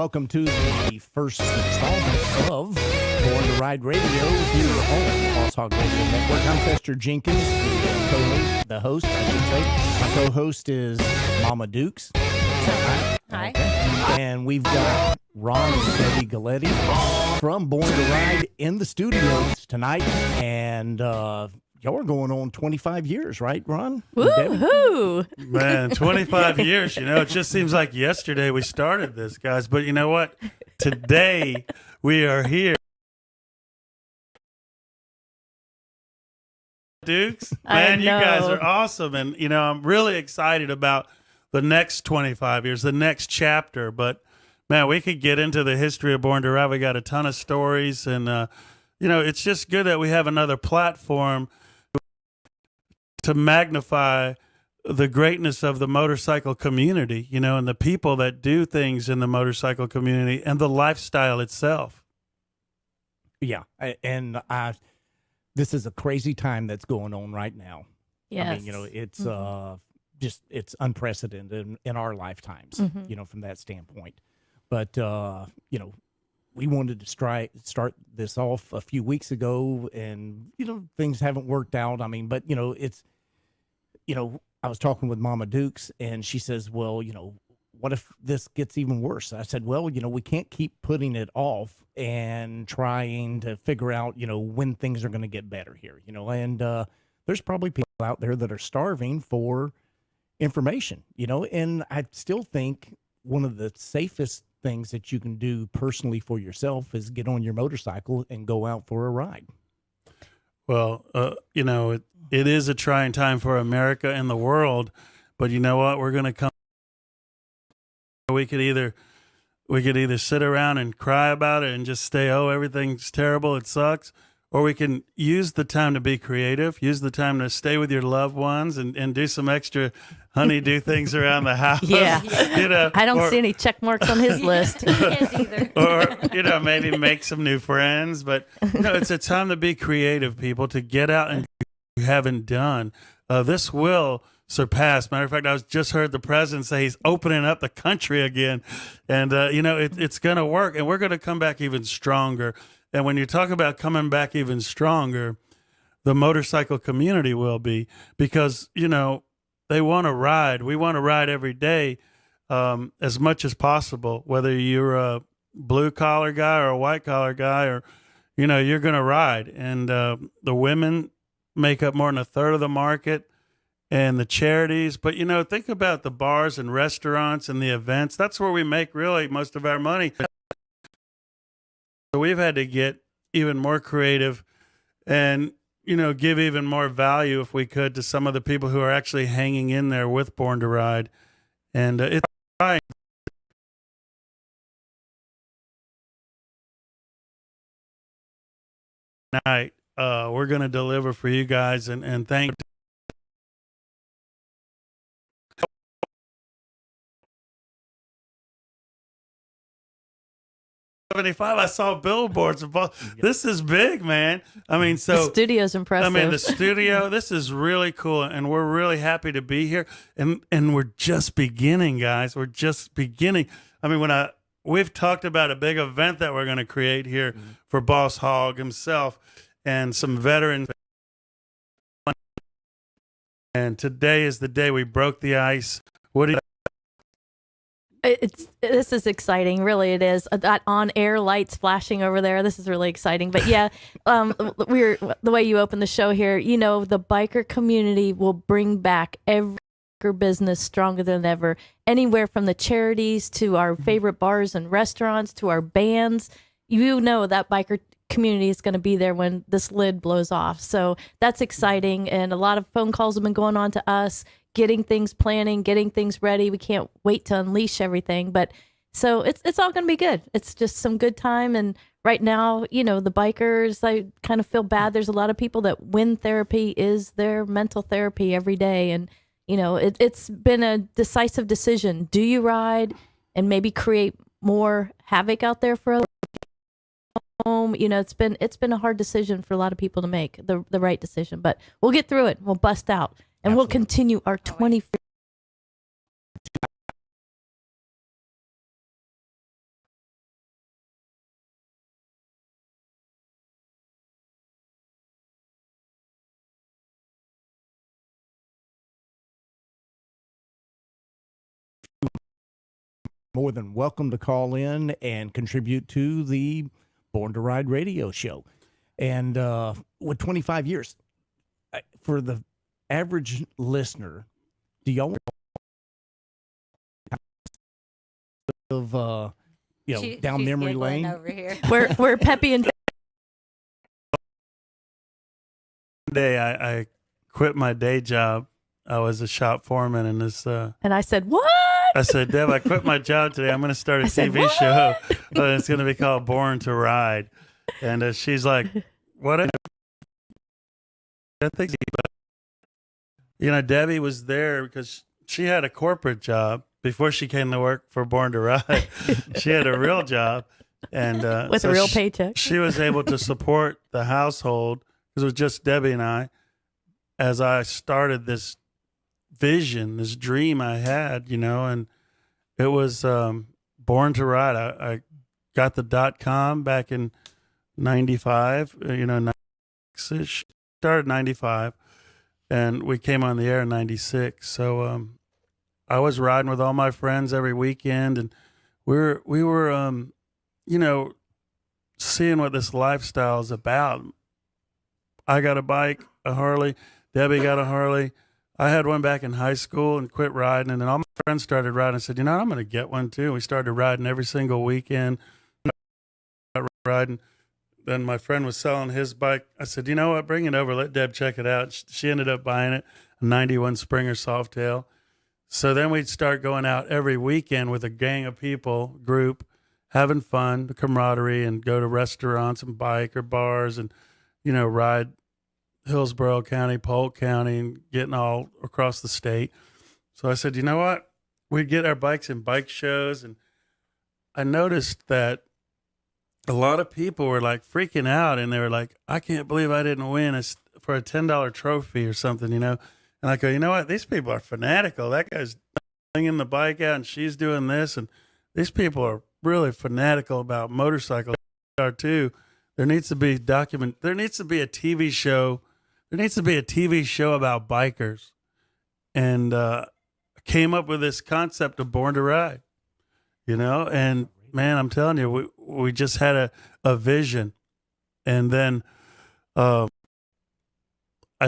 welcome to the first installment of Born to Ride Radio here on Hogg Radio Network. I'm Fester Jenkins, the host, I should say. My co-host is Mama Dukes. Hi. Okay. And we've got Ron Sebi Galletti from Born to Ride in the studios tonight. And y'all are going on 25 years, right, Ron? Woo-hoo! Man, 25 years, it just seems like yesterday we started this, guys. But you know what? Today we are here. Dukes, man, you guys are awesome. And, I'm really excited about the next 25 years, the next chapter. But, man, we could get into the history of Born to Ride. We got a ton of stories. And, it's just good that we have another platform to magnify the greatness of the motorcycle community, and the people that do things in the motorcycle community and the lifestyle itself. Yeah. And this is a crazy time that's going on right now. Yes. I mean, it's it's unprecedented in our lifetimes, from that standpoint. But, we wanted to start this off a few weeks ago, and, things haven't worked out. I mean, but, it's, I was talking with Mama Dukes, and she says, well, what if this gets even worse? I said, well, we can't keep putting it off and trying to figure out, when things are going to get better here, and there's probably people out there that are starving for information, and I still think one of the safest things that you can do personally for yourself is get on your motorcycle and go out for a ride. Well, it is a trying time for America and the world, but you know what? We're going to come. We could either sit around and cry about it and just say, oh, everything's terrible, it sucks, or we can use the time to be creative, use the time to stay with your loved ones and do some extra honey-do things around the house. Yeah. I don't see any check marks on his list. Or, maybe make some new friends. But, it's a time to be creative, people, to get out and do what you haven't done. This will surpass. Matter of fact, I just heard the president say he's opening up the country again. And, it's going to work. And we're going to come back even stronger. And when you talk about coming back even stronger, the motorcycle community will be, because, they want to ride. We want to ride every day as much as possible, whether you're a blue-collar guy or a white-collar guy, or, you're going to ride. And the women make up more than a third of the market, and the charities. But, think about the bars and restaurants and the events. That's where we make really most of our money. So we've had to get even more creative and, give even more value, if we could, to some of the people who are actually hanging in there with Born to Ride. And it's right. Tonight, we're going to deliver for you guys, and thank 75. I saw billboards. This is big, man. I mean, so the studio's impressive. I mean, the studio. This is really cool, and we're really happy to be here. And we're just beginning, guys. We're just beginning. I mean, we've talked about a big event that we're going to create here for Boss Hogg himself and some veterans. And today is the day we broke the ice. What do you? This is exciting, really. It is that on-air lights flashing over there. This is really exciting. But yeah, the way you open the show here, the biker community will bring back every biker business stronger than ever. Anywhere from the charities to our favorite bars and restaurants to our bands, that biker community is going to be there when this lid blows off. So that's exciting, and a lot of phone calls have been going on to us, getting things ready. We can't wait to unleash everything. But so it's all going to be good. It's just some good time. And right now, the bikers, I kind of feel bad. There's a lot of people that wind therapy is their mental therapy every day. And, it's been a decisive decision. Do you ride and maybe create more havoc out there for other home? It's been a hard decision for a lot of people to make, the right decision. But we'll get through it. We'll bust out. And we'll continue our 20. more than welcome to call in and contribute to the Born to Ride radio show. And with 25 years, for the average listener, do y'all of down she's memory giggling lane over here. We're Peppy and One day I quit my day job. I was a shop foreman in this. and I said, "What?" I said, Deb, I quit my job today. I'm going to start a said, TV "What?" show. It's going to be called Born to Ride. And she's like, what? I think, Debbie was there because she had a corporate job before she came to work for Born to Ride. She had a real job. And With a real paycheck. She was able to support the household because it was just Debbie and I as I started this vision, this dream I had, and it was Born to Ride. I got the .com back in 95, 96, started 95, and we came on the air in 96. So I was riding with all my friends every weekend, and we were seeing what this lifestyle is about. I got a bike, a Harley. Debbie got a Harley. I had one back in high school and quit riding, and then all my friends started riding. I said, I'm going to get one too. We started riding every single weekend, riding. Then my friend was selling his bike. I said, you know what, bring it over. Let Deb check it out. She ended up buying it, a 91 Springer Softail. So then we'd start going out every weekend with a gang of people, group, having fun, the camaraderie, and go to restaurants and bike or bars and, ride Hillsborough County, Polk County, and getting all across the state. So I said, you know what? We'd get our bikes in bike shows, and I noticed that a lot of people were like freaking out, and they were like, I can't believe I didn't win for a $10 trophy or something, And I go, you know what? These people are fanatical. That guy's bringing the bike out, and she's doing this, and these people are really fanatical about motorcycles too. There needs to be There needs to be a TV show. There needs to be a TV show about bikers. And came up with this concept of Born to Ride, and man, I'm telling you, we just had a vision. And then I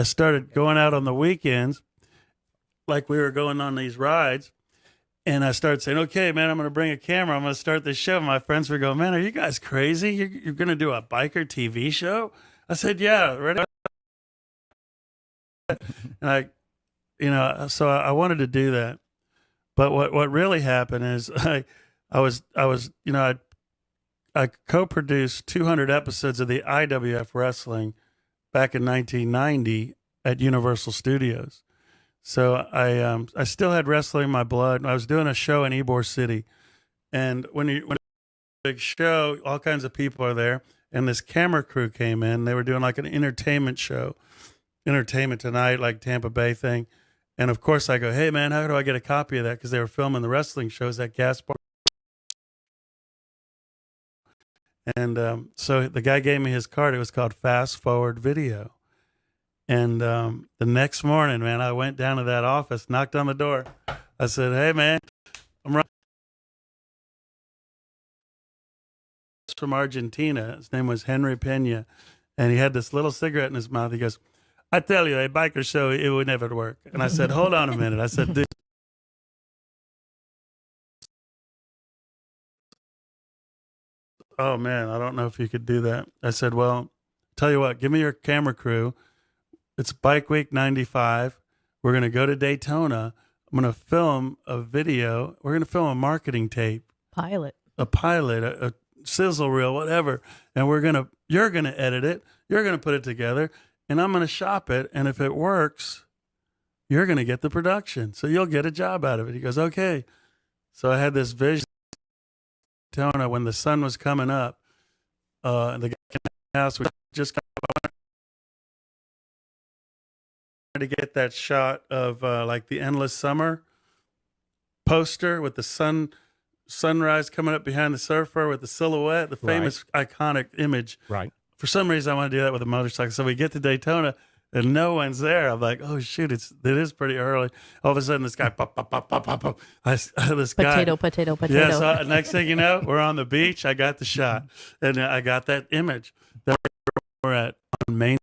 started going out on the weekends, like we were going on these rides. And I started saying, okay, man, I'm going to bring a camera. I'm going to start this show. My friends were going, man, are you guys crazy? You're going to do a biker TV show? I said, yeah, right. And so I wanted to do that. But what really happened is I co-produced 200 episodes of the IWF Wrestling back in 1990 at Universal Studios. So I still had wrestling in my blood. I was doing a show in Ybor City, and when a big show, all kinds of people are there, and this camera crew came in. They were doing like an entertainment show, Entertainment Tonight, like Tampa Bay thing. And of course, I go, hey man, how do I get a copy of that? Because they were filming the wrestling shows at Gaspar. And so the guy gave me his card. It was called Fast Forward Video. And the next morning, man, I went down to that office, knocked on the door. I said, hey, man, I'm from Argentina. His name was Henry Pena. And he had this little cigarette in his mouth. He goes, I tell you, a biker show, it would never work. And I said, hold on a minute. I said, dude. Oh, man, I don't know if you could do that. I said, well, tell you what, give me your camera crew. It's Bike Week 95. We're going to go to Daytona. I'm going to film a video. We're going to film a marketing tape. A pilot, a sizzle reel, whatever. And you're going to edit it. You're going to put it together. And I'm going to shop it. And if it works, you're going to get the production. So you'll get a job out of it. He goes, okay. So I had this vision. Daytona, when the sun was coming up, and the guy in the house was just to get that shot of like the Endless Summer poster with the sunrise coming up behind the surfer with the silhouette, the famous iconic image. Right. For some reason, I want to do that with a motorcycle. So we get to Daytona, and no one's there. I'm like, oh shoot, it is pretty early. All of a sudden, this guy pop pop pop pop pop pop. This guy Potato. Yeah. So next thing you know, we're on the beach. I got the shot, and I got that image that we're at on Main.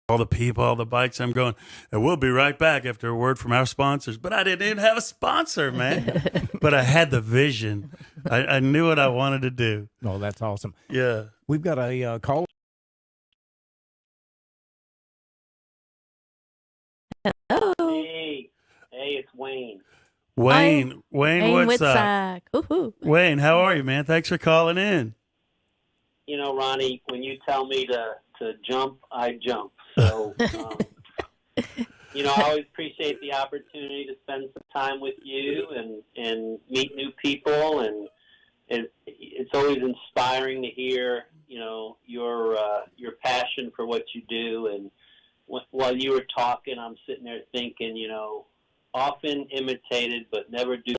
All the people, all the bikes. I'm going, and we'll be right back after a word from our sponsors. But I didn't even have a sponsor, man. But I had the vision. I knew what I wanted to do. Oh, that's awesome. Yeah. We've got a call. Hey, it's Wayne. Wayne, what's up? Whitsack. Woohoo. Wayne, how are you, man? Thanks for calling in. You know, Ronnie, when you tell me to jump, I jump. So, you know, I always appreciate the opportunity to spend some time with you and meet new people. And it's always inspiring to hear, you know, your passion for what you do. And while you were talking, I'm sitting there thinking, you know, often imitated but never do.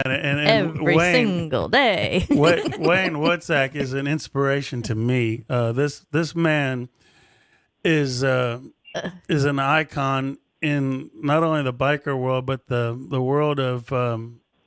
And Every Wayne, single day. Wayne Woodsack is an inspiration to me. This man is an icon in not only the biker world but the world of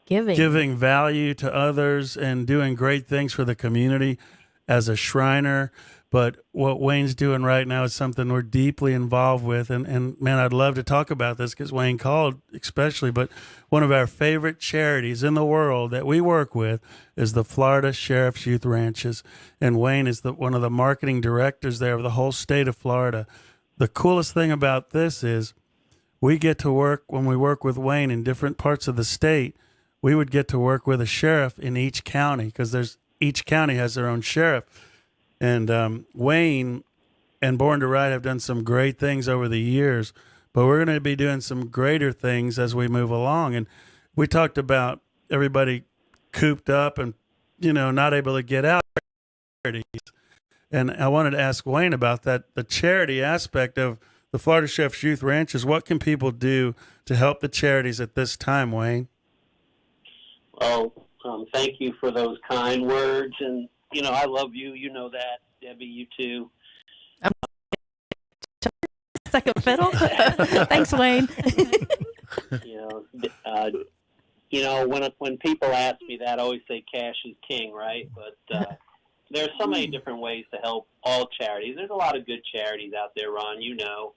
giving value to others and doing great things for the community as a Shriner. But what Wayne's doing right now is something we're deeply involved with. And man, I'd love to talk about this because Wayne called especially. But one of our favorite charities in the world that we work with is the Florida Sheriff's Youth Ranches. And Wayne is one of the marketing directors there of the whole state of Florida. The coolest thing about this is we get to work, when we work with Wayne in different parts of the state, we would get to work with a sheriff in each county because each county has their own sheriff. And Wayne and Born to Ride have done some great things over the years, but we're going to be doing some greater things as we move along. And we talked about everybody cooped up and, you know, not able to get out. And I wanted to ask Wayne about that, the charity aspect of the Florida Sheriff's Youth Ranches. What can people do to help the charities at this time, Wayne? Well, thank you for those kind words. And, you know, I love you. You know that. Debbie, you too. Second fiddle. Thanks, Wayne. You know, when people ask me that, I always say cash is king, right? But there's so many different ways to help all charities. There's a lot of good charities out there, Ron, you know.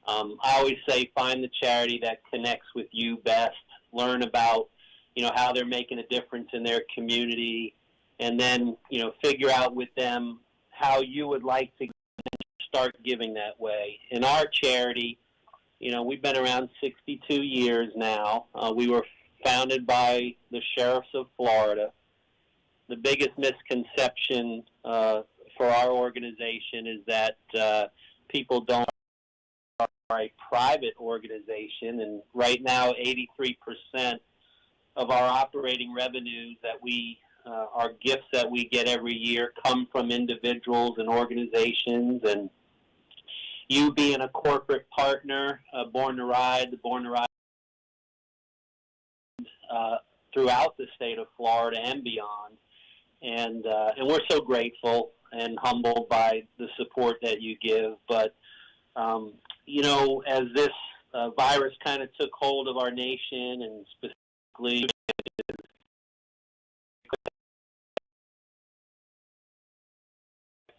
I always say find the charity that connects with you best. Learn about, you know, how they're making a difference in their community. And then, you know, figure out with them how you would like to start giving that way. In our charity, you know, we've been around 62 years now. We were founded by the sheriffs of Florida. The biggest misconception for our organization is that people don't are a private organization. And right now, 83% of our operating revenues that our gifts that we get every year come from individuals and organizations. And you being a corporate partner, Born to Ride, the Born to Ride throughout the state of Florida and beyond. And we're so grateful and humbled by the support that you give. But, you know, as this virus kind of took hold of our nation and specifically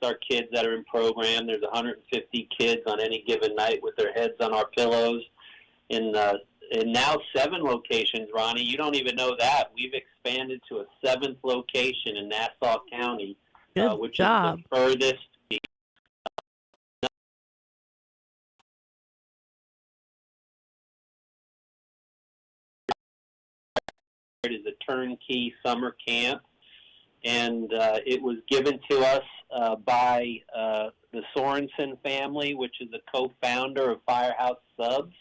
our kids that are in program. There's 150 kids on any given night with their heads on our pillows. In now 7 locations, Ronnie. You don't even know that. We've expanded to a 7th location in Nassau County, which job. is the furthest. It is a turnkey summer camp. And it was given to us by the Sorensen family, which is a co-founder of Firehouse Subs.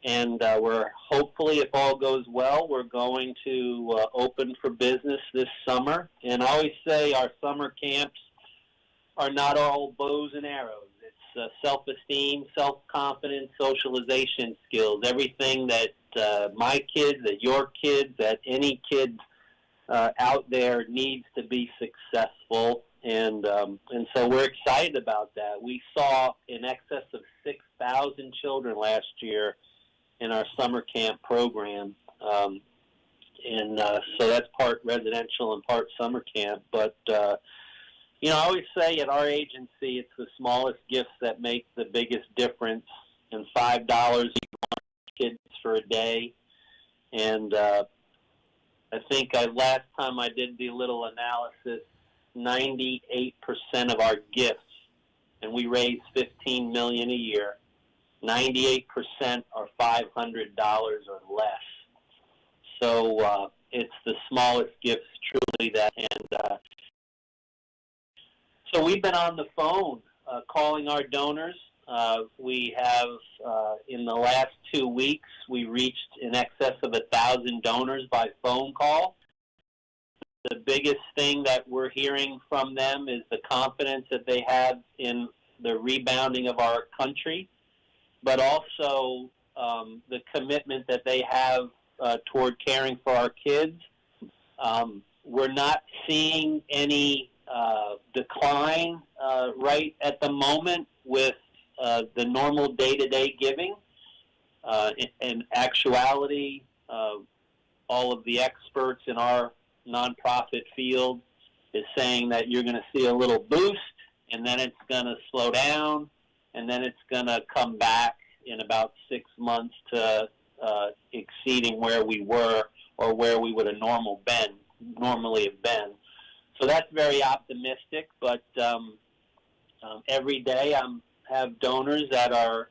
And we're hopefully, if all goes well, we're going to open for business this summer. And I always say our summer camps are not all bows and arrows. It's self-esteem, self-confidence, socialization skills, everything that my kids, that your kids, that any kids out there needs to be successful. And so we're excited about that. We saw in excess of 6,000 children last year in our summer camp program. So that's part residential and part summer camp. But, I always say at our agency, it's the smallest gifts that make the biggest difference. And $5 kids for a day. And I think last time I did the little analysis, 98% of our gifts, and we raise $15 million a year, 98% are $500 or less. So it's the smallest gifts, truly, that. And so we've been on the phone calling our donors. We have, in the last 2 weeks, we reached in excess of 1,000 donors by phone call. The biggest thing that we're hearing from them is the confidence that they have in the rebounding of our country, but also the commitment that they have toward caring for our kids. We're not seeing any decline right at the moment with the normal day-to-day giving. In actuality, all of the experts in our nonprofit field is saying that you're going to see a little boost, and then it's going to slow down, and then it's going to come back in about 6 months to exceeding where we were or where we would have normally have been. So that's very optimistic, but every day I have donors that are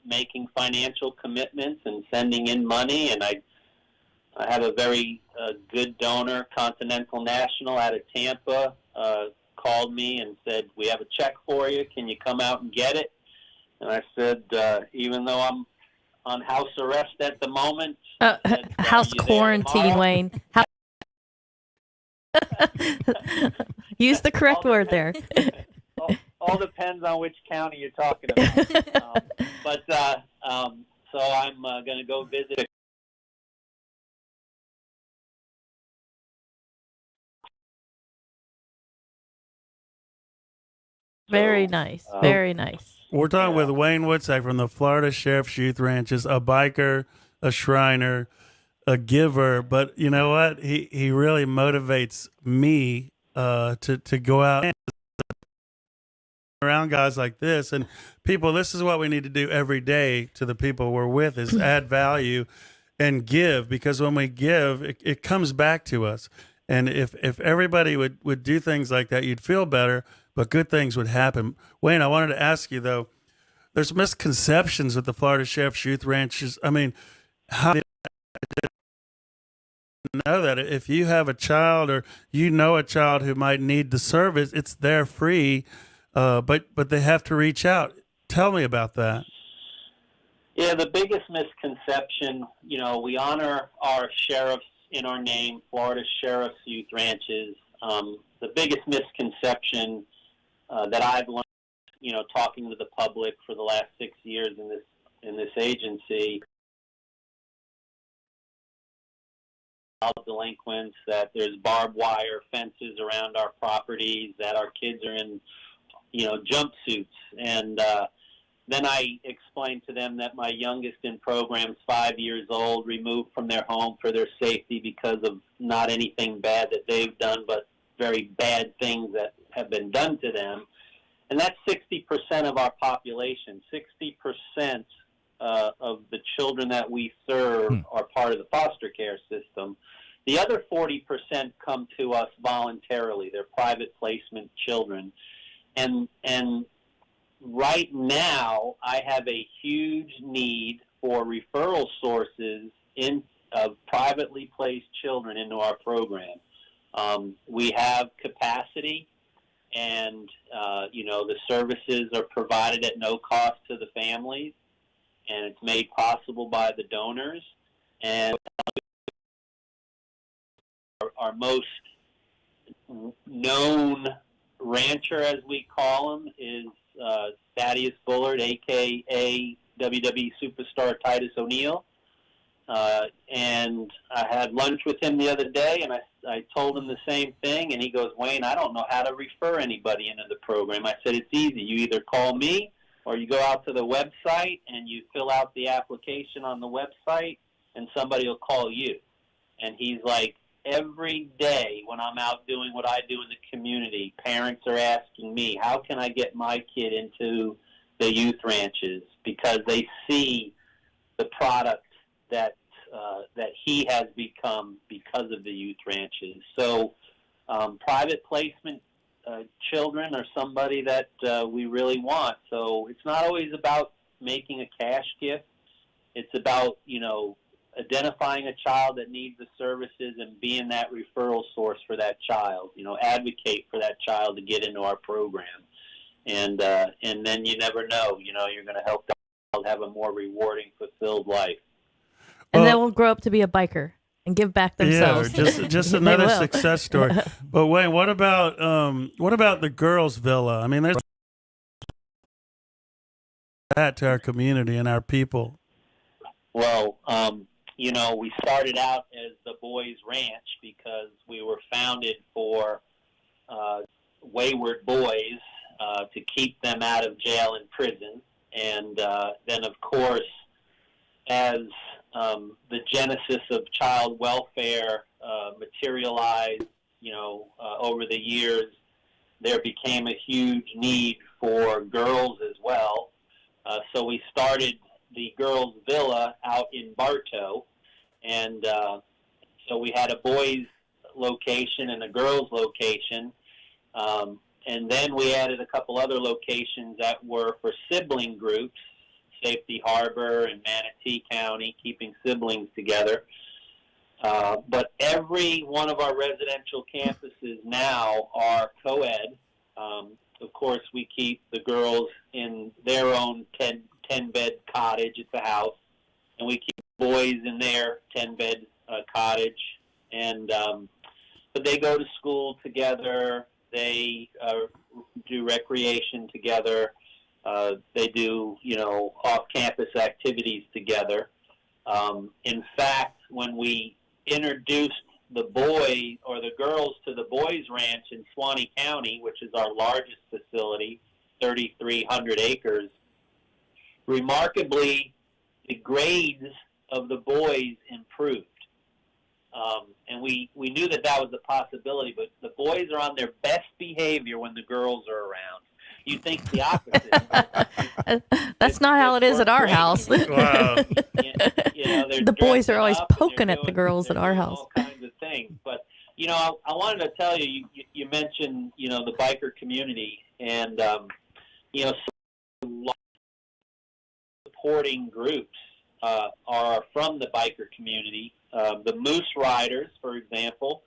making financial commitments and sending in money, and I have a very good donor, Continental National out of Tampa, called me and said, "We have a check for you. Can you come out and get it?" And I said, even though I'm on house arrest at the moment. House quarantine, Wayne. Use the correct word there. All depends on which county you're talking about. So I'm going to go visit. Very nice. Very nice. We're talking with Wayne Woodsack from the Florida Sheriff's Youth Ranches, a biker, a Shriner, a giver. But you know what? He really motivates me to go out and around guys like this. And people, this is what we need to do every day to the people we're with, is add value and give, because when we give, it comes back to us. And if everybody would do things like that, you'd feel better, but good things would happen. Wayne, I wanted to ask you, though, there's misconceptions with the Florida Sheriff's Youth Ranches. I mean, how do you know that if you have a child or you know a child who might need the service, it's there free, but they have to reach out. Tell me about that. Yeah, the biggest misconception, we honor our sheriffs in our name, Florida Sheriff's Youth Ranches. The biggest misconception that I've learned, talking to the public for the last 6 years in this agency, delinquents, that there's barbed wire fences around our properties, that our kids are in, jumpsuits. And then I explained to them that my youngest in program's 5 years old, removed from their home for their safety because of not anything bad that they've done, but very bad things that have been done to them. And that's 60% of our population. 60% of the children that we serve are part of the foster care system. The other 40% come to us voluntarily. They're private placement children. And right now, I have a huge need for referral sources of privately placed children into our program. We have capacity, and the services are provided at no cost to the families, and it's made possible by the donors. And our most known rancher, as we call him, is Thaddeus Bullard, a.k.a. WWE superstar Titus O'Neil. And I had lunch with him the other day, and I told him the same thing, and he goes, Wayne, I don't know how to refer anybody into the program. I said, it's easy. You either call me or you go out to the website and you fill out the application on the website, and somebody will call you. And he's like, every day when I'm out doing what I do in the community, parents are asking me, how can I get my kid into the youth ranches? Because they see the product that he has become because of the youth ranches. So private placement children are somebody that we really want. So it's not always about making a cash gift. It's about, identifying a child that needs the services and being that referral source for that child, advocate for that child to get into our program. And then you never know, you're going to help that child have a more rewarding, fulfilled life. And then we'll grow up to be a biker and give back themselves. Yeah, just another success story. But Wayne, what about the girls' villa? I mean, there's that to our community and our people. Well, we started out as the Boys Ranch because we were founded for wayward boys to keep them out of jail and prison. And then, of course, as the genesis of child welfare materialized, over the years, there became a huge need for girls as well. So we started the girls' villa out in Bartow, and so we had a boys' location and a girls' location, and then we added a couple other locations that were for sibling groups, Safety Harbor and Manatee County, keeping siblings together. But every one of our residential campuses now are co-ed. Of course, we keep the girls in their own 10-bed cottage. It's a house. And we keep boys in their 10-bed cottage. And but they go to school together. They do recreation together. They do, off-campus activities together. In fact, when we introduced the boy or the girls to the Boys Ranch in Suwannee County, which is our largest facility, 3,300 acres, remarkably, the grades of the boys improved. And we knew that was a possibility, but the boys are on their best behavior when the girls are around. You think the opposite. That's not how it is at our house. Wow. The boys are always poking at the girls at our house. All kinds of things. But, I wanted to tell you, you mentioned, the biker community. And, supporting groups are from the biker community. The Moose Riders, for example,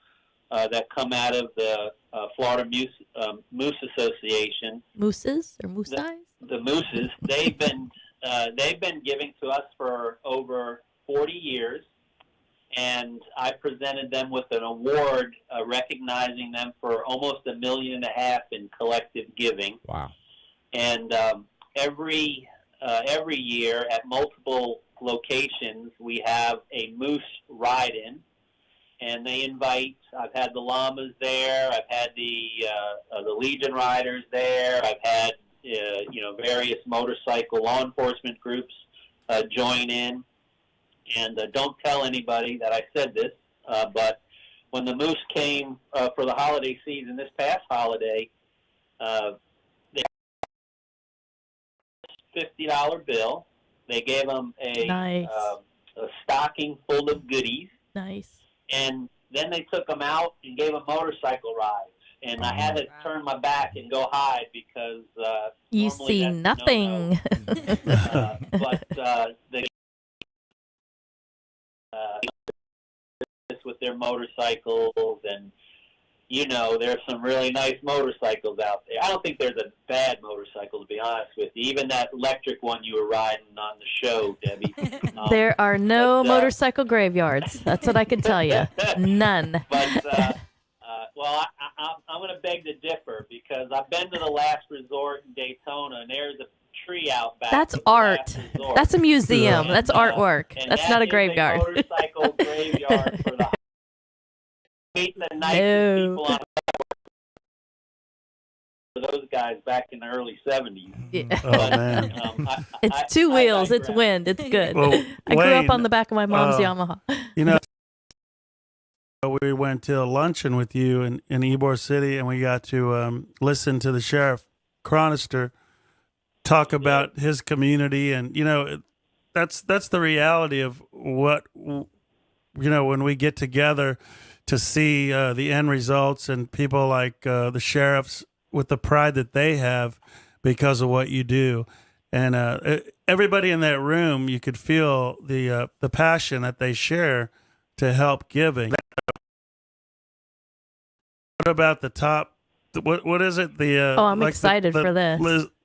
that come out of the Florida Moose Association. Mooses or moose-eyes? The Mooses. They've been giving to us for over 40 years, and I presented them with an award recognizing them for almost $1.5 million in collective giving. Wow! And every year at multiple locations, we have a moose ride-in. And they invite. I've had the llamas there. I've had the Legion riders there. I've had various motorcycle law enforcement groups join in. And don't tell anybody that I said this. But when the moose came for the holiday season, this past holiday, they $50 bill. They gave them a stocking full of goodies. Nice. And then they took them out and gave them motorcycle rides. And I had to turn my back and go hide because you see nothing. But they with their motorcycles, and there's some really nice motorcycles out there. I don't think there's a bad motorcycle, to be honest with you. Even that electric one you were riding on the show, Debbie. There are no motorcycle graveyards. That's what I can tell you. None. But, I'm going to beg to differ because I've been to the Last Resort in Daytona, and there's a tree out back. That's as a art. last resort. That's a museum. And, That's artwork. and That's that not a is graveyard. motorcycle graveyard for the nicest No. people on those guys back in the early 70s. Yeah. Oh man. It's two wheels. It's digress. wind. It's good. Well, I grew up Wayne, on the back of my mom's Yamaha. You know, we went to a luncheon with you in Ybor City, and we got to listen to the sheriff Chronister talk about his community, and that's the reality of what when we get together to see the end results and people like the sheriffs with the pride that they have because of what you do, and everybody in that room, you could feel the passion that they share to help giving. What about the top? What is it? I'm excited for this.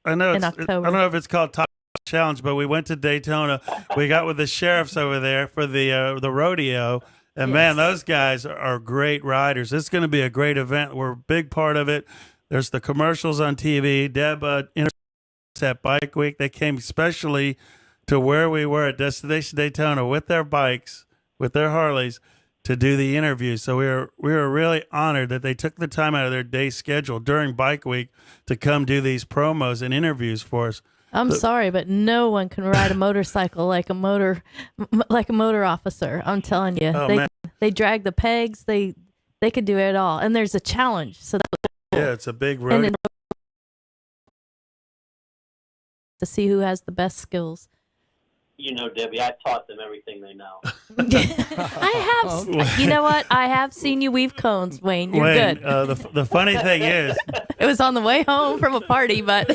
I know in October. I don't know if it's called Top Challenge, but we went to Daytona. We got with the sheriffs over there for the rodeo, and man, those guys are great riders. It's going to be a great event. We're a big part of it. There's the commercials on TV. Deb at Bike Week. They came especially to where we were at Destination Daytona with their bikes, with their Harleys, to do the interview. So we were really honored that they took the time out of their day schedule during Bike Week to come do these promos and interviews for us. I'm sorry, but no one can ride a motorcycle like a motor officer. I'm telling you, they drag the pegs. They could do it all, and there's a challenge. So it's a big rodeo. To see who has the best skills. Debbie, I taught them everything they know. I have. You know what? I have seen you weave cones, Wayne. You're Wayne, good. The funny thing is, it was on the way home from a party, but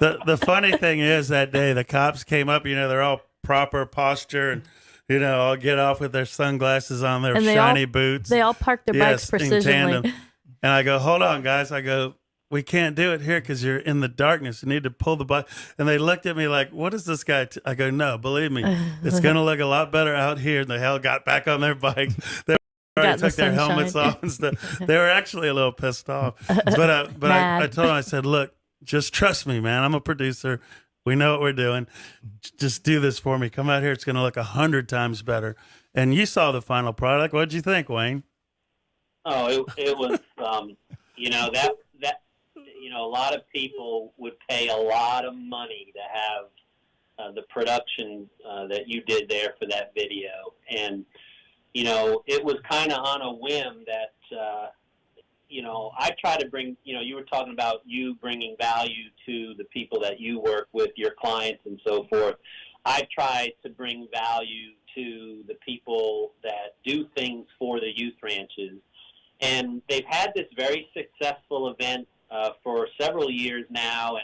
the funny thing is that day the cops came up. They're all proper posture and all get off with their sunglasses on, their shiny boots. They all parked their bikes precisionally. And I go, hold on, guys. I go, we can't do it here because you're in the darkness. You need to pull the bike. And they looked at me like, what is this guy? I go, no, believe me, it's going to look a lot better out here. And they got back on their bikes. They already took their helmets off and stuff. They were actually a little pissed off. But I told them, I said, look, just trust me, man. I'm a producer. We know what we're doing. Just do this for me. Come out here. It's going to look 100 times better. And you saw the final product. What did you think, Wayne? Oh, it was, that a lot of people would pay a lot of money to have the production that you did there for that video. And, it was kind of on a whim that, I try to bring, you were talking about you bringing value to the people that you work with, your clients and so forth. I try to bring value to the people that do things for the youth ranches. And they've had this very successful event for several years now,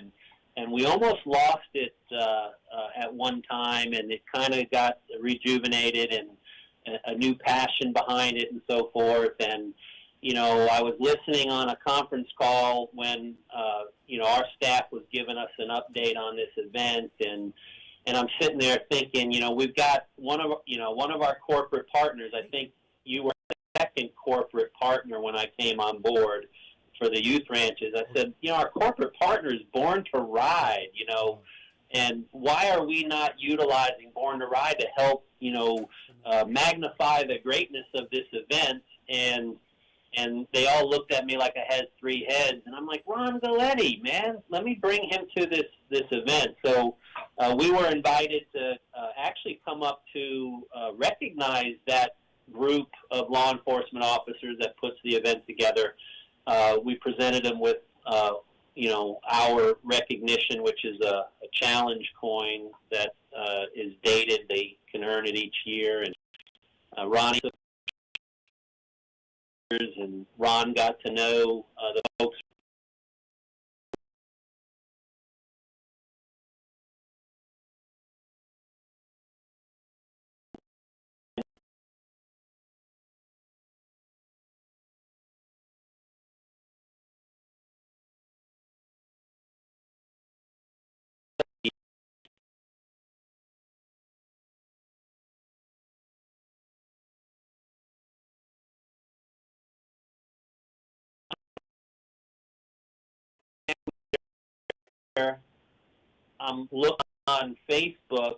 and we almost lost it at one time, and it kind of got rejuvenated and a new passion behind it and so forth. And, I was listening on a conference call when, our staff was giving us an update on this event, and I'm sitting there thinking, we've got one of our corporate partners. I think you were the second corporate partner when I came on board for the youth ranches. I said, our corporate partner is Born to Ride, and why are we not utilizing Born to Ride to help, magnify the greatness of this event? And they all looked at me like I had three heads, and I'm like, Ron Galletti, man, let me bring him to this event. So we were invited to actually come up to recognize that group of law enforcement officers that puts the event together. We presented them with, our recognition, which is a challenge coin that is dated. They can earn it each year. And Ronnie and Ron got to know the folks I'm looking on Facebook,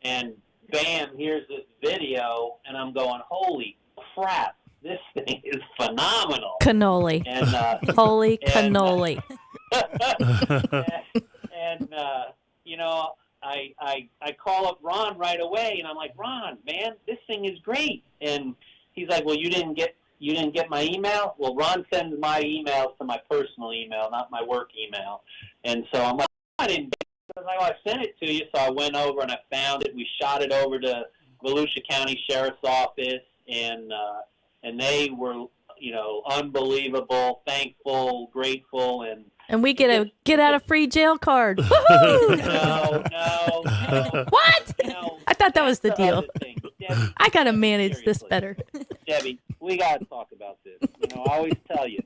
and bam, here's this video, and I'm going, holy crap, this thing is phenomenal. Cannoli. And Holy and, cannoli. and you know, I call up Ron right away, and I'm like, Ron, man, this thing is great. And he's like, well, you didn't get my email? Well, Ron sends my emails to my personal email, not my work email. And so I'm like, I didn't get it. I was like, well, I sent it to you. So I went over and I found it. We shot it over to Volusia County Sheriff's Office, and they were, you know, unbelievable, thankful, grateful, and we get a get out of free jail card. Woohoo! No. What? You know, I thought that was the that's deal. other thing. Debbie, I gotta manage this seriously. better. Debbie, we got to talk about this. You know, I always tell you,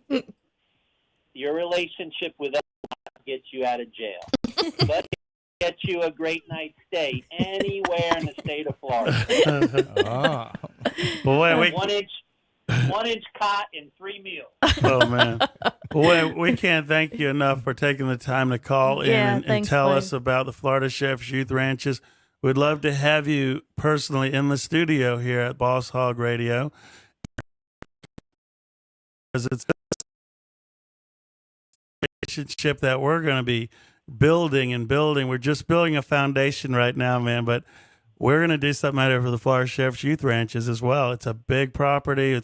your relationship with us gets you out of jail, but it gets you a great night's stay anywhere in the state of Florida. Ah. Well, wait, One inch cot and 3 meals. oh man. Well, we can't thank you enough for taking the time to call in Yeah, and thanks, tell Blaine. us about the Florida Chef's Youth Ranches. We'd love to have you personally in the studio here at Boss Hogg Radio, because it's a relationship that we're going to be building and building. We're just building a foundation right now, man, but we're going to do something out there for the Florida Chef's Youth Ranches as well. It's a big property.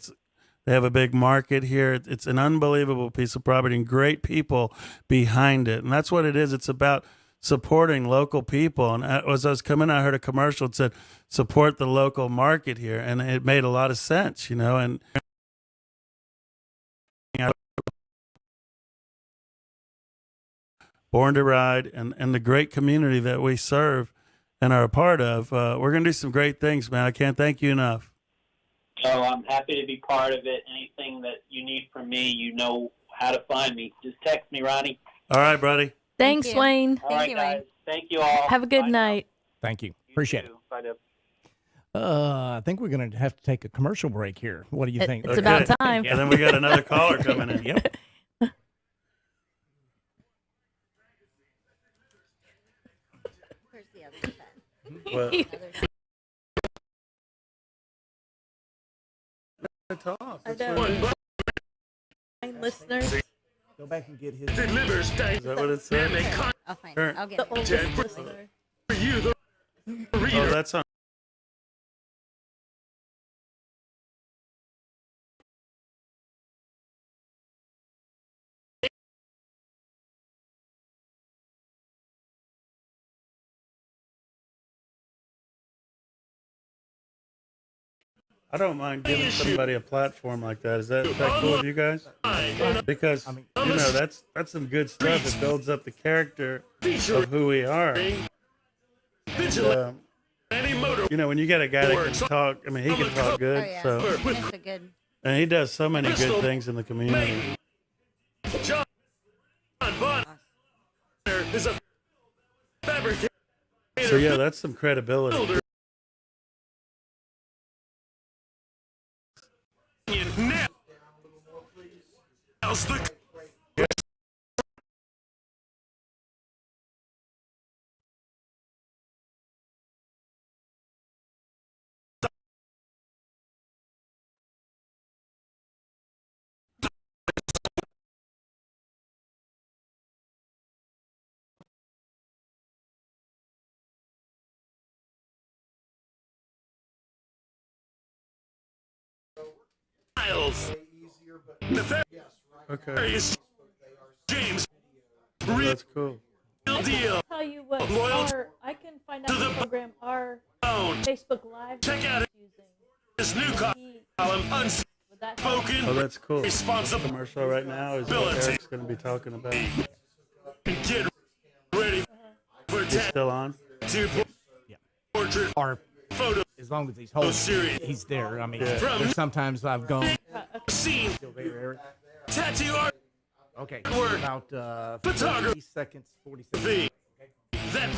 They have a big market here. It's an unbelievable piece of property and great people behind it. And that's what it is. It's about supporting local people. And as I was coming, I heard a commercial that said, support the local market here. And it made a lot of sense, you know, and Born to Ride and the great community that we serve and are a part of. We're going to do some great things, man. I can't thank you enough. So I'm happy to be part of it. Anything that you need from me, you know how to find me. Just text me, Ronnie. All right, buddy. Thanks, you. Wayne. All right, you, guys. Wayne. Thank you all. Have a good Bye now. night. Thank you. You Appreciate too. Bye now. it. I think we're going to have to take a commercial break here. What do you think? It's about Okay. time. And then we got another caller coming in. Yep. Where's the other pen? Well, I know. Listeners, Go back and get his. is that what it said? I'll find Sure. it. I'll get the it. oldest listener. Oh, that's on. I don't mind giving somebody a platform like that. Is that cool with you guys? Because you know that's some good stuff. It builds up the character of who we are. You know, when you get a guy that can talk, I mean, he can talk Oh, good. yeah. So, That's a good. and he does so many good things in the community. So yeah, that's some credibility. Okay, that's cool. I can tell you what I can find out the program our Facebook Live is using. Would that help? Oh, that's cool. The commercial right now is what Eric's going to be talking about. He's still on? Or as long as he's holding, he's there. I mean, there's sometimes I've gone. Still there, Eric? Tattoo art. Okay, about 40 seconds. 40 seconds. That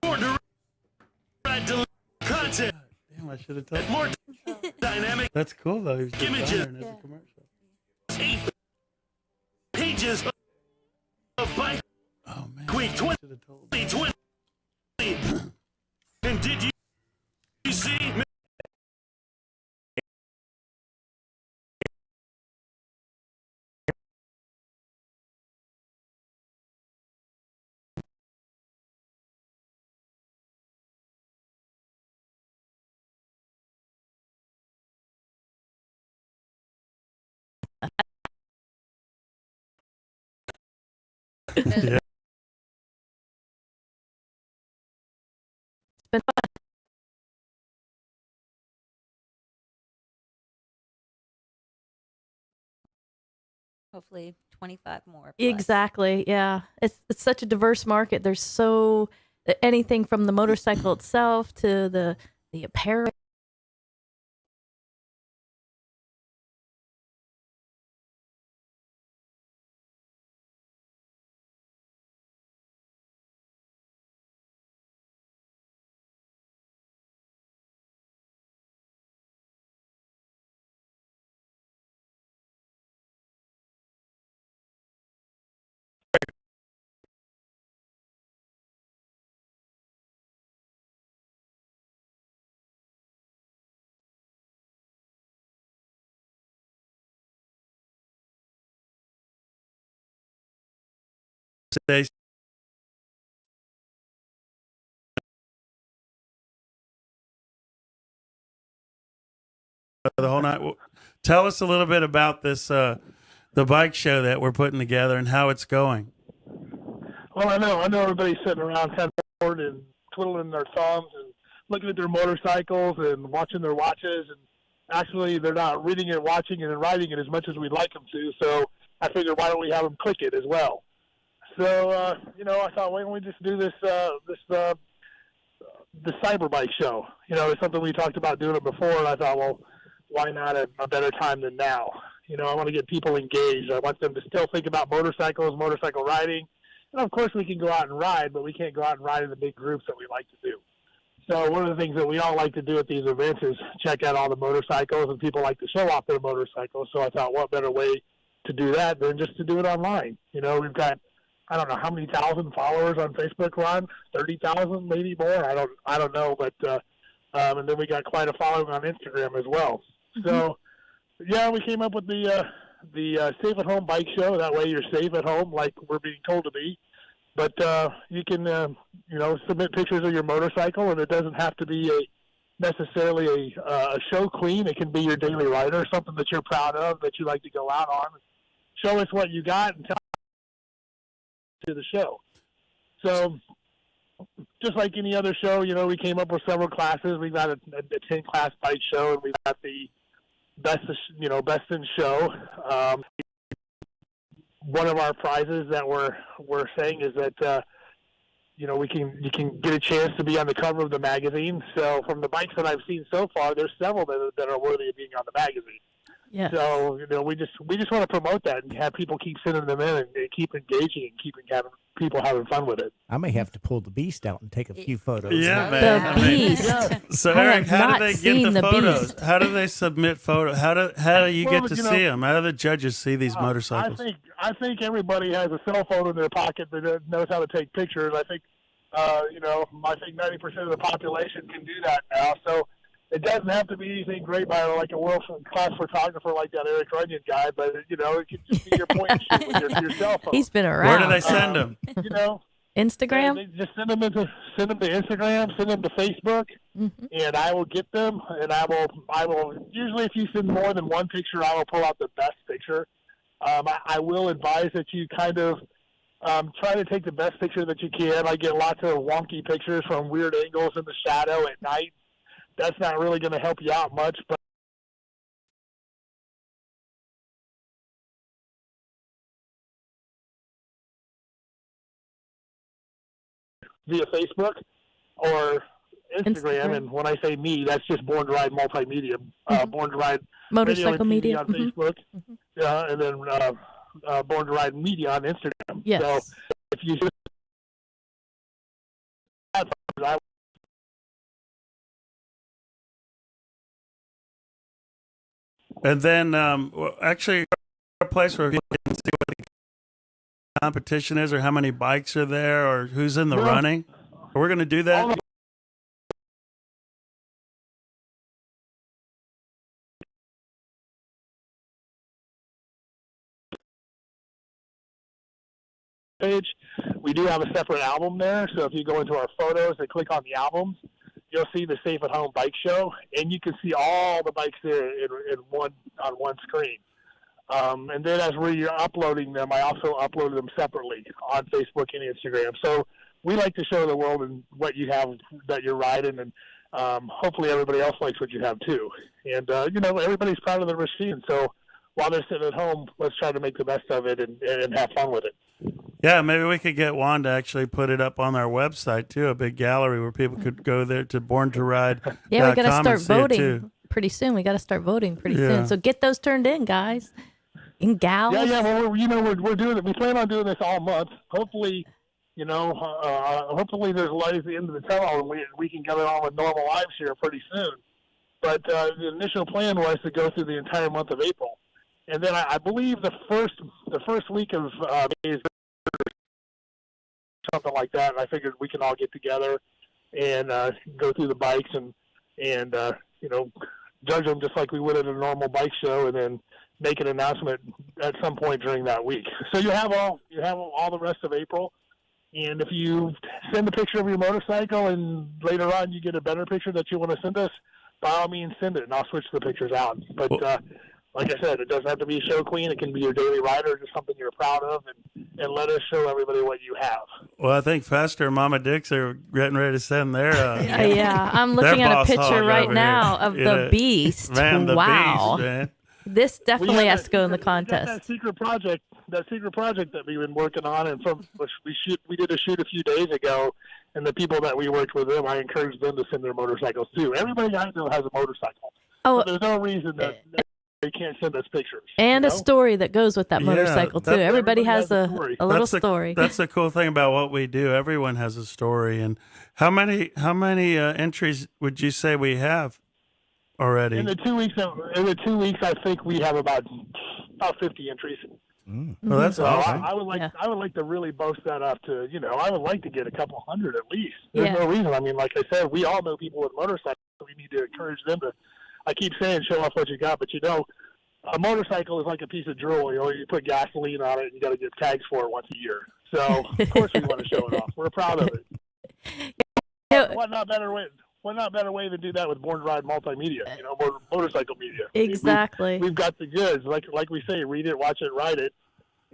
born to ride content. Damn, I should have told more dynamic. That's cool though. He was just Images. there and it's a commercial. 8 pages of bike. Week 2020. And did you see? Yeah. It's been fun. Hopefully 25 more. plus. Exactly. Yeah. It's such a diverse market. There's so anything from the motorcycle itself to the apparel. They- the whole night. Well, tell us a little bit about this, the bike show that we're putting together and how it's going. Well, I know everybody's sitting around kind of bored and twiddling their thumbs and looking at their motorcycles and watching their watches, and actually they're not reading it, watching it, and riding it as much as we'd like them to. So I figured, why don't we have them click it as well? So I thought, why don't we just do the cyber bike show? It's something we talked about doing it before, and I thought, well, why not at a better time than now? I want to get people engaged. I want them to still think about motorcycles, motorcycle riding. And of course, we can go out and ride, but we can't go out and ride in the big groups that we like to do. So one of the things that we all like to do at these events is check out all the motorcycles, and people like to show off their motorcycles. So I thought, what better way to do that than just to do it online? We've got, I don't know how many thousand followers on Facebook, Ron, 30,000, maybe more. I don't know, but and then we got quite a following on Instagram as well. So yeah, we came up with the Safe at Home Bike Show. That way you're safe at home, like we're being told to be. But you can, submit pictures of your motorcycle, and it doesn't have to be necessarily a show queen. It can be your daily rider, something that you're proud of, that you like to go out on. Show us what you got and tell us to the show. So just like any other show, we came up with several classes. We've got a 10-class bike show, and we've got the best in show. One of our prizes that we're saying is that you can get a chance to be on the cover of the magazine. So from the bikes that I've seen so far, there's several that are worthy of being on the magazine. Yeah. So we just want to promote that and have people keep sending them in and keep engaging and having people having fun with it. I may have to pull the beast out and take a few photos. Yeah, The man. beast. So I Eric, have how not do they get seen the the photos? beast. How do they submit photos? How do you Well, get to you see know, them? How do the judges see these motorcycles? I think everybody has a cell phone in their pocket that knows how to take pictures. I think I think 90% of the population can do that now. So it doesn't have to be anything great by like a world-class photographer like that Eric Runyon guy, but it can just be your point and shoot with your cell phone. He's been around. Where do they send them? Instagram? They just send them to Instagram, send them to Facebook, and I will get them. And I will usually, if you send more than one picture, I will pull out the best picture. I will advise that you kind of try to take the best picture that you can. I get lots of wonky pictures from weird angles in the shadow at night. That's not really going to help you out much, but via Facebook or Instagram. And when I say me, that's just Born to Ride Multimedia, Born to Ride Motorcycle Radio and TV media. on Facebook, and then Born to Ride Media on Instagram. Yes. So if you And then, actually, a place where people can see what competition is, or how many bikes are there, or who's in the No. running? We're going to do All that. the page. We do have a separate album there, so if you go into our photos and click on the albums, you'll see the Safe at Home Bike Show, and you can see all the bikes there in one on one screen. And then as we're uploading them, I also uploaded them separately on Facebook and Instagram. So we like to show the world and what you have that you're riding, and hopefully everybody else likes what you have too. And everybody's proud of their machine. So while they're sitting at home, let's try to make the best of it and have fun with it. Yeah, maybe we could get Juan to actually put it up on our website too, a big gallery where people could go there to Born to Ride. Yeah, we got to start and see it, voting too. pretty soon. We got to start voting pretty Yeah. soon. So get those turned in, guys. And gals. Yeah. Well, we're doing it. We plan on doing this all month. Hopefully, hopefully there's light at the end of the tunnel, and we can get it on with normal lives here pretty soon. But the initial plan was to go through the entire month of April, and then I believe the first week of May is something like that. And I figured we can all get together and go through the bikes and judge them just like we would at a normal bike show, and then make an announcement at some point during that week. So you have all the rest of April, and if you send a picture of your motorcycle and later on you get a better picture that you want to send us, by all means send it, and I'll switch the pictures out. But like I said, it doesn't have to be a show queen. It can be your daily rider, just something you're proud of, and let us show everybody what you have. Well, I think Fester and Mama Dix are getting ready to send their. Yeah, I'm looking at a boss picture hog right over now here. of Yeah. the beast. Man, the wow. beast, man. This definitely has to go in the We got contest. that secret project that we've been working on, and we did a shoot a few days ago, and the people that we worked with them, I encouraged them to send their motorcycles too. Everybody I know has a motorcycle, Oh, so there's no reason that they can't send us pictures. and you a know? story that goes with that Yeah, motorcycle too. that- Everybody has Everybody has a story. a little That's the- story. That's the cool thing about what we do. Everyone has a story. And how many entries would you say we have already? In the 2 weeks, I think we have about 50 entries. Well, that's So awesome. I would like Yeah. I would like to really boast that up to I would like to get a couple hundred at least. There's Yeah. no reason. I mean, like I said, we all know people with motorcycles. So we need to encourage them to. I keep saying show off what you got, but a motorcycle is like a piece of jewelry. You put gasoline on it, and you got to get tags for it once a year. So of course we want to show it off. We're proud of it. Yeah. What not better way? What not better way to do that with Born to Ride multimedia? Motorcycle media. Exactly. We've got the goods, like we say, read it, watch it, ride it,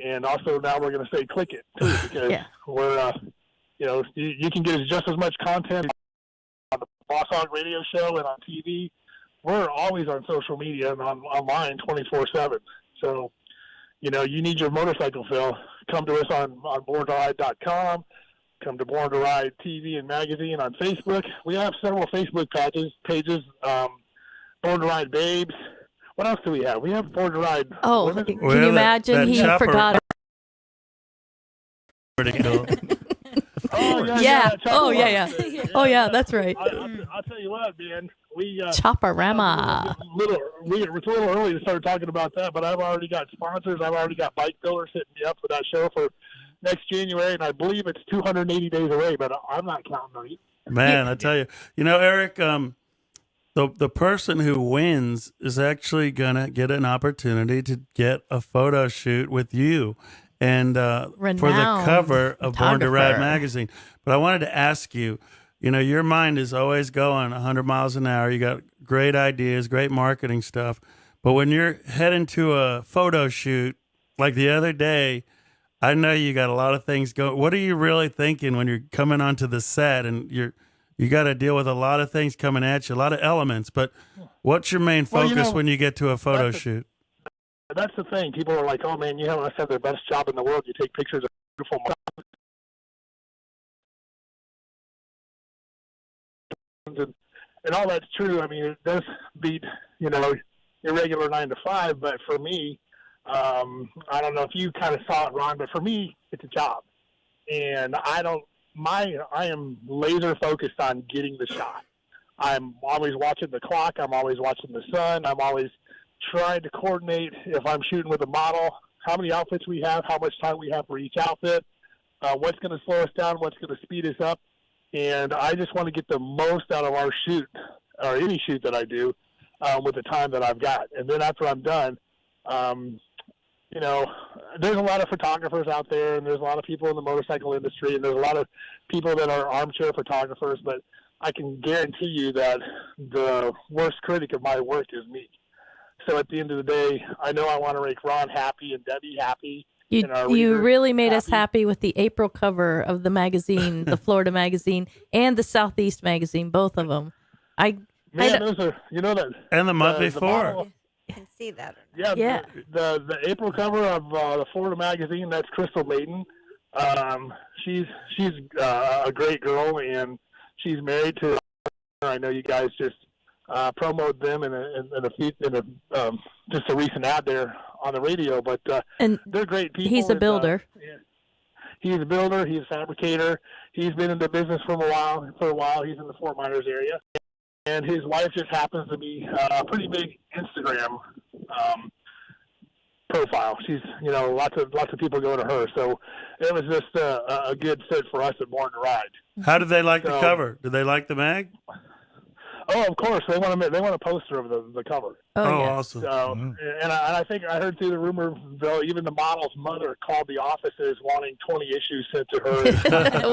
and also now we're going to say click it too, because Yeah. we're you can get just as much content on the Boss Hog radio show and on TV. We're always on social media and online 24/7. So you need your motorcycle fill. Come to us on BornToRide.com. Come to Born to Ride TV and magazine on Facebook. We have several Facebook pages. Born to Ride Babes. What else do we have? We have Born to Ride Oh, Women. can Well, you that imagine he chopper- forgot? Pretty cool. Oh, Yeah. Chopper Oh, yeah, Ride. yeah. Oh, yeah, that's right. I'll tell you what, man. We Choporama. it's a little early to start talking about that, but I've already got sponsors. I've already got bike builders hitting me up for that show for next January, and I believe it's 280 days away, but I'm not counting on it. Man, I tell you, Eric, the person who wins is actually gonna get an opportunity to get a photo shoot with you, and for the Renowned cover of Born to Ride photographer. magazine. But I wanted to ask you, your mind is always going 100 miles an hour. You got great ideas, great marketing stuff, but when you're heading to a photo shoot, like the other day, I know you got a lot of things going. What are you really thinking when you're coming onto the set and you got to deal with a lot of things coming at you, a lot of elements? But what's your main Well, focus when you get to a photo shoot? That's the thing. People are like, "Oh man, you must have the best job in the world. You take pictures of beautiful mountains," and all that's true. I mean, it does beat your regular 9 to 5. But for me, I don't know if you kind of saw it, Ron, but for me, it's a job, and I am laser focused on getting the shot. I'm always watching the clock. I'm always watching the sun. I'm always trying to coordinate if I'm shooting with a model. how many outfits we have, how much time we have for each outfit, what's going to slow us down, what's going to speed us up. And I just want to get the most out of our shoot, or any shoot that I do, with the time that I've got. And then after I'm done, you know, there's a lot of photographers out there, and there's a lot of people in the motorcycle industry, and there's a lot of people that are armchair photographers, but I can guarantee you that the worst critic of my work is me. So at the end of the day, I know I want to make Ron happy and Debbie happy. You really made us happy with the April cover of the magazine, the Florida magazine, and the Southeast magazine, both of them. Those are, you know, that. And the month before. You can see that. Yeah. The April cover of the Florida magazine, that's Crystal Layton. She's a great girl, and she's married to. I know you guys just promoted them in just a recent ad there on the radio, but and they're great people. He's a builder. He's a builder. He's a fabricator. He's been in the business for a while. He's in the Fort Myers area, and his wife just happens to be a pretty big Instagram profile. She's, you know, lots of people go to her, so it was just a good fit for us at Born to Ride. How did they like the cover? Did they like the mag? Oh, of course. They want a poster of the cover. Oh, yes. Awesome. So, and I think I heard through the rumor, though, even the model's mother called the offices wanting 20 issues sent to her.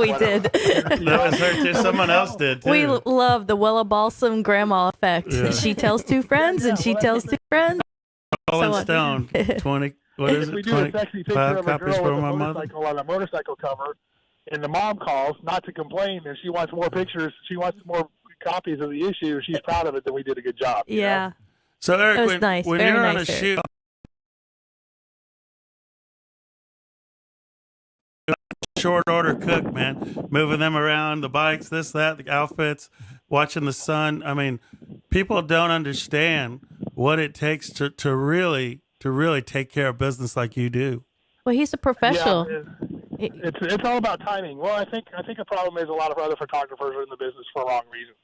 We did. That was her too. Someone else did too. We love the Willa Balsam grandma effect. Yeah. She tells two friends, and she tells two friends. Rolling Stone, 20. What is We it? do a sexy picture 25 of a copies girl for with a my mother. motorcycle on a motorcycle cover, and the mom calls not to complain, and she wants more pictures. She wants more copies of the issue. She's proud of it. Then we did a good job. you know? Yeah. So Eric, That was nice. when Very you're on nice, a Eric. shoot, short order cook, man, moving them around, the bikes, this, that, the outfits, watching the sun. I mean, people don't understand what it takes to really take care of business like you do. Well, he's a professional. Yeah, it's all about timing. Well, I think a problem is a lot of other photographers are in the business for a wrong reason.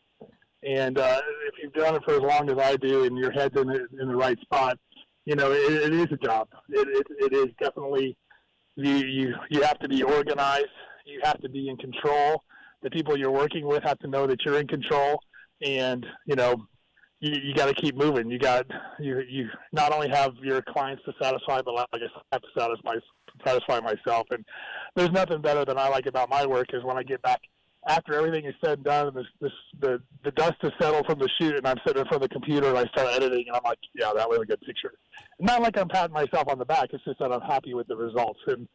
And if you've done it for as long as I do, and your head's in the right spot, you know, it is a job. It is definitely. You have to be organized. You have to be in control. The people you're working with have to know that you're in control, and you know you got to keep moving. You not only have your clients to satisfy, but like I said, I have to satisfy myself. And there's nothing better than I like about my work is when I get back after everything is said and done, and the dust has settled from the shoot, and I'm sitting in front of the computer and I start editing, and I'm like, yeah, that was a good picture. Not like I'm patting myself on the back. It's just that I'm happy with the results, and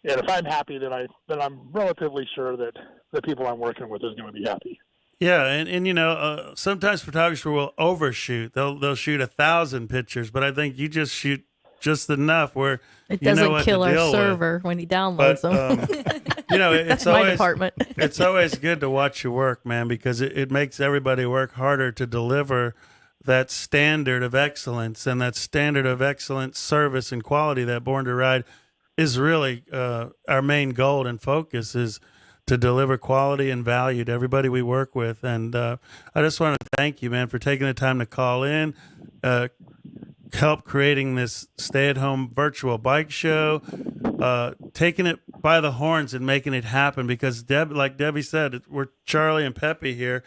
if I'm happy, then I'm relatively sure that the people I'm working with is going to be happy. Yeah, and you know, sometimes photographers will overshoot. They'll shoot 1,000 pictures, but I think you just shoot just enough where It you know doesn't what kill to our deal server when he downloads with. them. You know, That's it's my always department. it's always good to watch you work, man, because it makes everybody work harder to deliver that standard of excellence, and that standard of excellent service and quality that Born to Ride is really our main goal and focus is to deliver quality and value to everybody we work with. And I just want to thank you, man, for taking the time to call in, help creating this stay-at-home virtual bike show, taking it by the horns and making it happen, because like Debbie said, we're Charlie and Peppy here,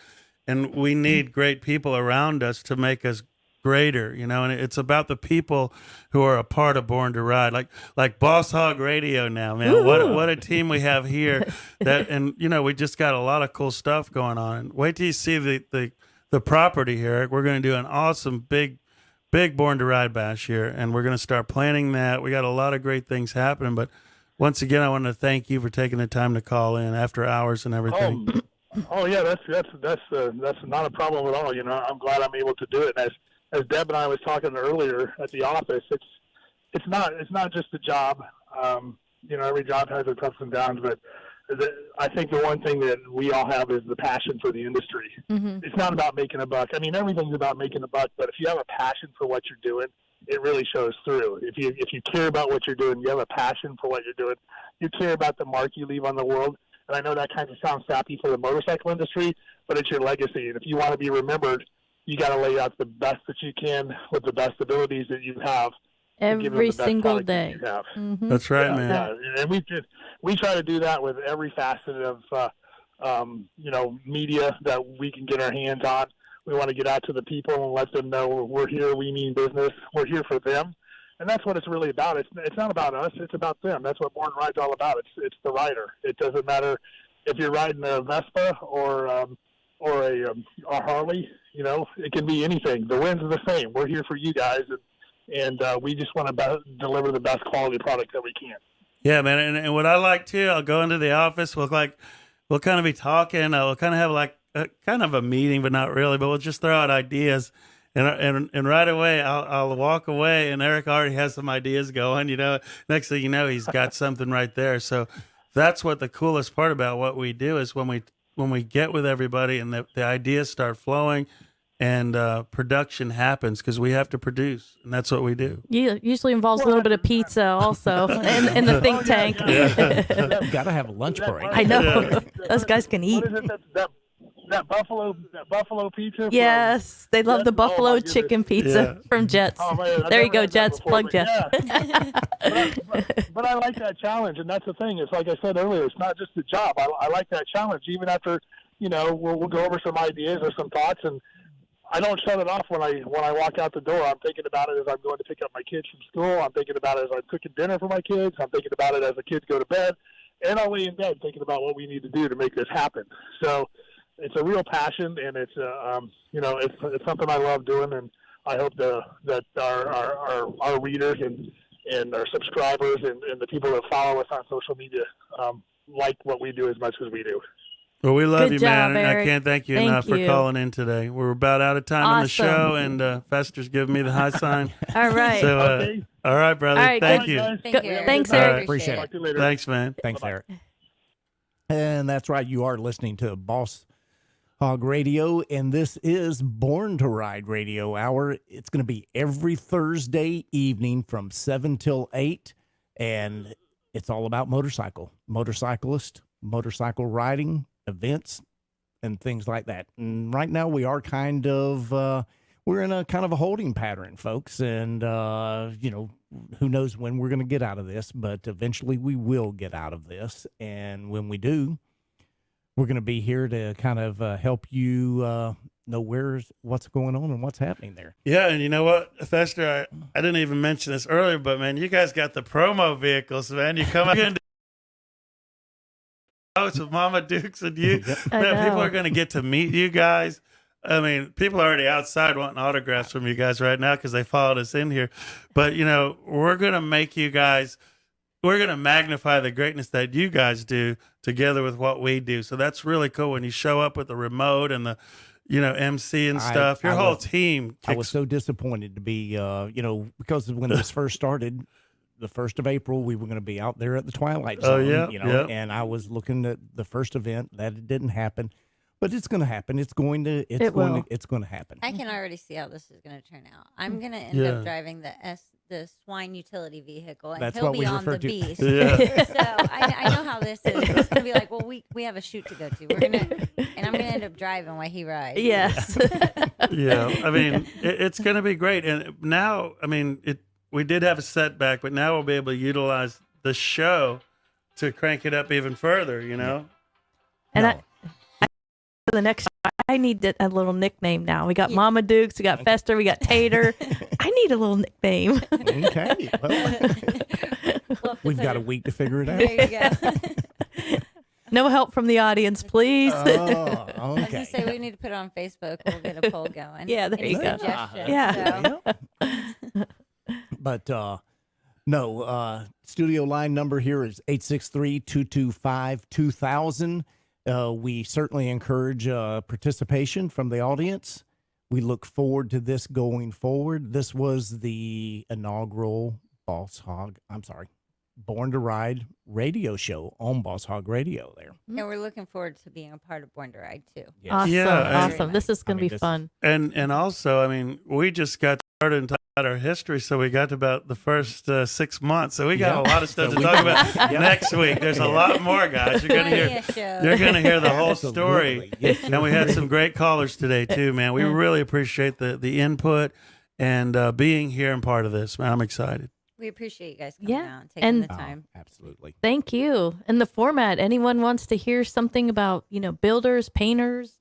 and we need great people around us to make us greater, you know, and it's about the people who are a part of Born to Ride, like Boss Hogg Radio now, man. Ooh. What a team we have here. And you know, we just got a lot of cool stuff going on. Wait till you see the property here, Eric. We're going to do an awesome big Born to Ride bash here, and we're going to start planning that. We got a lot of great things happening, but once again, I want to thank you for taking the time to call in after hours and everything. Oh yeah, that's not a problem at all. You know, I'm glad I'm able to do it. And as Deb and I was talking earlier at the office, it's not just a job. You know, every job has its ups and downs, but I think the one thing that we all have is the passion for the industry. Mm-hmm. It's not about making a buck. I mean, everything's about making a buck, but if you have a passion for what you're doing, it really shows through. If you care about what you're doing, you have a passion for what you're doing, you care about the mark you leave on the world. And I know that kind of sounds sappy for the motorcycle industry, but it's your legacy. And if you want to be remembered, you got to lay out the best that you can with the best abilities that you have, and give them Every the best single product that day. you have. Mhm. That's right, Yeah, man. yeah. And we try to do that with every facet of media that we can get our hands on. We want to get out to the people and let them know we're here. We mean business. We're here for them, and that's what it's really about. It's not about us. It's about them. That's what Born Ride's all about. It's the rider. It doesn't matter if you're riding a Vespa or a Harley. It can be anything. The winds are the same. We're here for you guys, and we just want to deliver the best quality product that we can. Yeah, man. And what I like too, I'll go into the office. We'll kind of be talking. We'll kind of have like kind of a meeting, but not really. But we'll just throw out ideas, and right away I'll walk away, and Eric already has some ideas going. Next thing you know, he's got something right there. So that's what the coolest part about what we do is when we get with everybody and the ideas start flowing. And production happens because we have to produce, and that's what we do. Yeah, usually involves a little bit of pizza also in the think tank. You got to have a lunch break. I know. Those guys can eat. What is it? That buffalo pizza? Yes, they love the Jets? Oh, buffalo my goodness. chicken pizza from Jets. Oh, man, I've There you never go, had that Jets. before, Plug but Jets. yeah. but I like that challenge, and that's the thing. It's like I said earlier, it's not just a job. I like that challenge. Even after, we'll go over some ideas or some thoughts, and I don't shut it off when I walk out the door. I'm thinking about it as I'm going to pick up my kids from school. I'm thinking about it as I'm cooking dinner for my kids. I'm thinking about it as the kids go to bed, and I'll lay in bed thinking about what we need to do to make this happen. So it's a real passion, and it's it's something I love doing, and I hope that our readers and our subscribers and the people that follow us on social media like what we do as much as we do. Well, we love Good you, job, man. And Eric. I can't thank you Thank enough for you. calling in today. We're about out of time on the Awesome. show, and Fester's giving me the high sign. All right. So, Okay. all right, brother. All right, Thank good. you. Guys. Thank you. Go- Eric. thanks, All right. Eric. Appreciate Talk it. to you later. Thanks, man. Thanks, Bye-bye. Eric. And that's right. You are listening to Boss Hogg Radio, and this is Born to Ride Radio Hour. It's going to be every Thursday evening from 7 till 8, and it's all about motorcyclist, motorcycle riding, events, and things like that. And right now we are kind of, we're in a kind of a holding pattern, folks, and, who knows when we're going to get out of this, but eventually we will get out of this, and when we do, we're going to be here to kind of help you know what's going on and what's happening there. Yeah, and you know what, Fester, I didn't even mention this earlier, but man, you guys got the promo vehicles, man. You come out and with Mama Dukes and you. I Man, people know. are going to get to meet you guys. I mean, people are already outside wanting autographs from you guys right now because they followed us in here. But, we're going to make you guys, we're going to magnify the greatness that you guys do together with what we do. So that's really cool when you show up with the remote and the, MC and stuff. Your whole team. I was so disappointed to be, because when this first started, the 1st of April, we were going to be out there at the Twilight Zone, yeah. and I was looking at the first event that it didn't happen, but it's going to happen. It's going to happen. I can already see how this is going to turn out. I'm going to end Yeah. up driving the swine utility vehicle, and That's he'll what be we on the refer to. beast. Yeah. So I know how this is. It's going to be like, well, we have a shoot to go to. And I'm going to end up driving while he rides. Yes. Yeah. I mean, it's going to be great. And now, I mean, we did have a setback, but now we'll be able to utilize the show to crank it up even further, And No. for the next, I need a little nickname now. We got Mama Dukes, we got Fester, we got Tater. I need a little nickname. Okay, well, We'll have to we've put got a it- week to figure it out. There you go. No help from the audience, please. Oh, I was okay. going to say, we need to put it on Facebook. We'll get a poll going. Yeah, there Any you go. suggestions? Yeah. So. But no, studio line number here is 863-225-2000. We certainly encourage participation from the audience. We look forward to this going forward. This was the inaugural Born to Ride radio show on Boss Hogg Radio there. And we're looking forward to being a part of Born to Ride, too. Yes. Awesome. Yeah, and- Awesome. This is going to be this- fun. And also, I mean, we just got started and talked about our history, so we got to about the first 6 months. So we got Yeah. a lot of stuff So to we talk got- about Yeah. next week. There's a lot more, guys. You're gonna hear. Show. You're gonna hear the whole Absolutely. story. Yes, And we had some great callers today too, man. We really appreciate the input and being here and part of this. Man, I'm excited. We appreciate you guys coming Yeah, out and taking and- the time. Absolutely. Thank you. And the format, anyone wants to hear something about, builders, painters,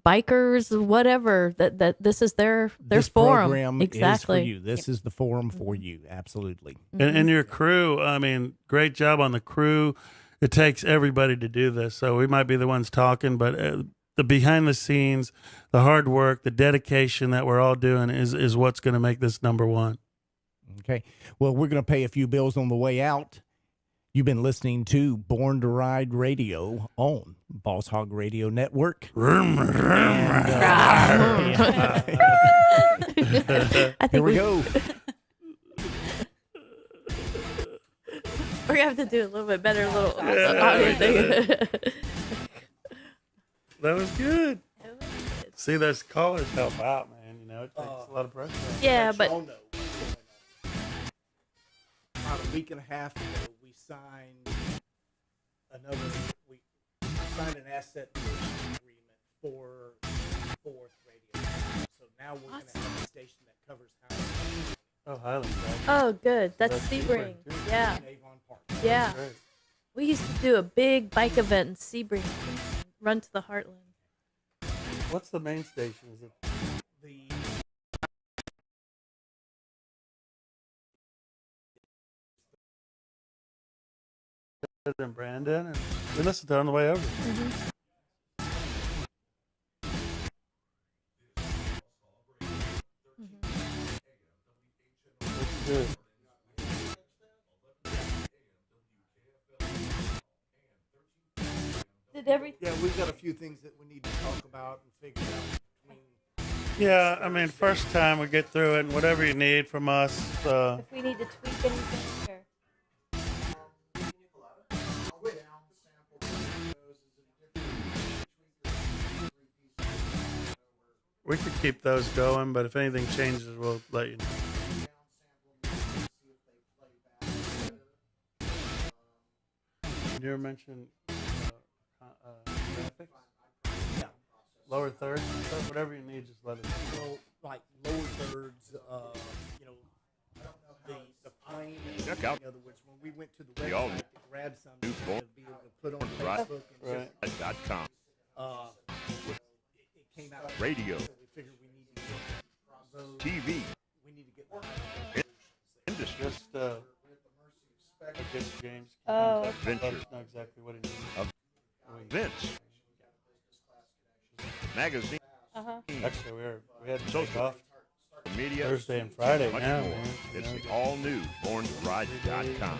bikers, whatever, that this is their This forum. program Exactly. is for you. This is the forum for you. Absolutely. And your crew, I mean, great job on the crew. It takes everybody to do this. So we might be the ones talking, but the behind the scenes, the hard work, the dedication that we're all doing is what's going to make this number one. Okay. Well, we're going to pay a few bills on the way out. You've been listening to Born to Ride Radio on Boss Hogg Radio Network. I think Here we go. we're going to have to do a little bit better audio thing. That was good. See, those callers help out, man. It takes a lot of pressure off. Yeah, but About a week and a half ago, we signed an asset agreement for Fourth Radio. So now we're going to have a station that covers Howard Oh, Highland. oh, good. That's That's Sebring. Sebring, too. Yeah. and Avon Park. Yeah. Great. We used to do a big bike event in Sebring. Run to the Heartland. What's the main station? Is it The in Brandon? And we listened to it on the way over. That's good. Did everything? Yeah, we've got a few things that we need to talk about and figure out between. Yeah, I mean, first time we get through it, and whatever you need from us. If we need to tweak anything here. We could keep those going, but if anything changes, we'll let you know. Did you ever mention graphics? Yeah. Lower thirds and stuff? Whatever you need, just let us know. So, like lower thirds, the frame. Check out. In other words, when we went to the The all website to grab something new to be able to put on Right. Facebook and Right. .com. it came out. Radio. So we figured we need to get those. TV. We need to get those. Industry. Just, I guess James can Oh, let us Venture. know exactly what he needs. Events. Magazine. Actually, we had to take Social. off Media. Thursday and Friday Much now, more. man. It's the all-new BornToRide.com.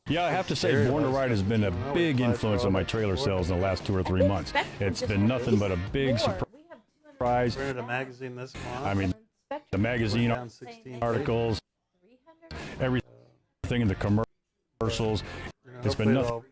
Yeah, I have to say, Born to Ride has been a big influence on my trailer sales in the last 2 or 3 months. It's been nothing but a big surprise. Printed a magazine this month. I mean, the magazine down 16 articles, everything in the commercials. It's been hopefully nothing it'll